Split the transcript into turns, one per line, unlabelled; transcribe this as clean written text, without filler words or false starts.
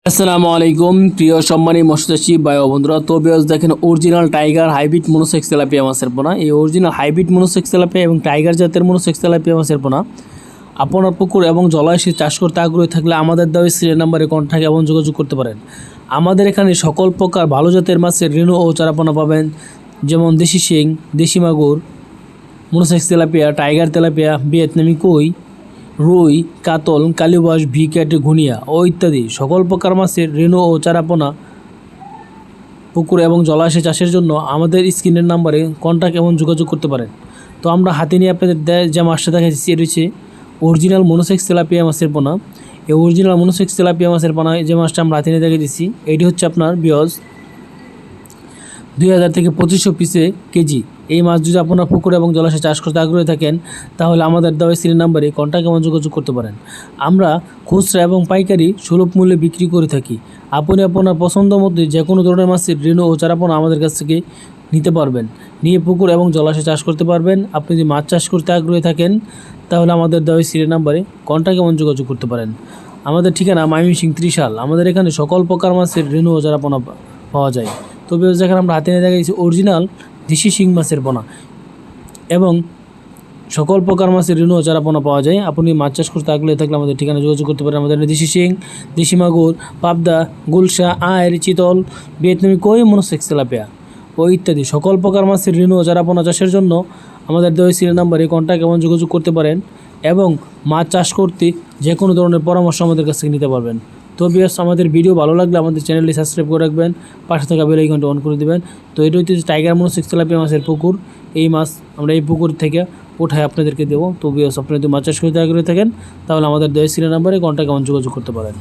আসসালামু আলাইকুম প্রিয় সম্মানী মৎস্যচাষী ভাই ও বন্ধুরা। তো বিয়াস দেখেন original tiger hybrid monosex tilapia মাছের পোনা। এই অরিজিনাল হাইব্রিড মনোসেক্স তেলাপিয়া এবং টাইগার জাতের মনোসেক্স তেলাপিয়া মাছের পোনা আপনার পুকুর এবং জলাশয়ে চাষ করতে আগ্রহী থাকলে আমাদের দেওয়া সিরিয়াল নাম্বারে কন্ট্যাক্ট এবং যোগাযোগ করতে পারেন। আমাদের এখানে সকল প্রকার ভালো জাতের মাছের রেণু ও চারাপোনা পাবেন, যেমন দেশি শিং, দেশি মাগুর, মনোসেক্স তেলাপিয়া, টাইগার তেলাপিয়া, ভিয়েতনামি কই, রুই, কাতল, কালিবাস, ভিক্যাট, ঘুনিয়া ও ইত্যাদি সকল প্রকার মাছের রেণু ও চারাপোনা পুকুর এবং জলাশয় চাষের জন্য আমাদের স্ক্রিনের নাম্বারে কন্ট্যাক্ট এবং যোগাযোগ করতে পারেন। তো আমরা হাতে নিয়ে আপনাদের যে মাছটা দেখাচ্ছি এটি হচ্ছে অরিজিনাল মনোসেক্স তেলাপিয়া মাছের পোনা। এই অরিজিনাল মনোসেক্স তেলাপিয়া মাছের পোনা যে মাছটা আমরা হাতে নিয়ে দেখে দিচ্ছি এটি হচ্ছে আপনার বিয়স 2000 থেকে 2500 পিসে কেজি। এই মাছ যদি আপনার পুকুর এবং জলাশয়ে চাষ করতে আগ্রহী থাকেন তাহলে আমাদের দেওয়া সিরিয়াল নাম্বারে কন্ট্যাক্ট এবং যোগাযোগ করতে পারেন। আমরা খুচরা এবং পাইকারি সুলভ মূল্যে বিক্রি করে থাকি। আপনি আপনার পছন্দ মতো যে কোনো ধরনের মাছের রেণু ও চারাপোনা আমাদের কাছ থেকে নিতে পারবেন, নিয়ে পুকুর এবং জলাশয়ে চাষ করতে পারবেন। আপনি যদি মাছ চাষ করতে আগ্রহী থাকেন তাহলে আমাদের দেওয়া সিরিয়াল নাম্বারে কন্ট্যাক্ট এবং যোগাযোগ করতে পারেন। আমাদের ঠিকানা ময়মনসিংহ ত্রিশাল। আমাদের এখানে সকল প্রকার মাছের রেণু ও চারাপোনা পাওয়া যায়। তবে যেখানে আমরা হাতে নিয়ে দেখাচ্ছি অরিজিনাল দেশি শিং মাছের পোনা এবং সকল প্রকার মাছের রেণু ও চারাপোনা পাওয়া যায়। আপনি মাছ চাষ করতে আগ্রহী থাকলে আমাদের ঠিকানা যোগাযোগ করতে পারেন। আমাদের দেশি শিং, দেশি মাগুর, পাবদা, গুলশা, আয়ের, চিতল, ভিয়েতনামি কই, মনোসেক্স তেলাপিয়া ও ইত্যাদি সকল প্রকার মাছের রেণু ও চারাপোনা চাষের জন্য আমাদের দেওয়া সিরিয়াল নাম্বারে কন্ট্যাক্ট এবং যোগাযোগ করতে পারেন এবং মাছ চাষ করতে যে কোনো ধরনের পরামর্শ আমাদের কাছ থেকে নিতে পারবেন। তো বিয়াস, আমাদের ভিডিও ভালো লাগলে আমাদের চ্যানেলটি সাবস্ক্রাইব করে রাখবেন, পাশে থাকা বেল আইকনটা অন করে দেবেন। তো এটা হচ্ছে টাইগার মনোসেক্স তেলাপিয়া মাছের পুকুর। এই মাছ আমরা এই পুকুর থেকে উঠায় আপনাদেরকে দেবো। তো বিয়াস, আপনি যদি মাছ চাষ করতে আগ্রহী থাকেন তাহলে আমাদের দেওয়া সিরিয়াল নাম্বারে কন্ট্যাক্ট এবং যোগাযোগ করতে পারেন।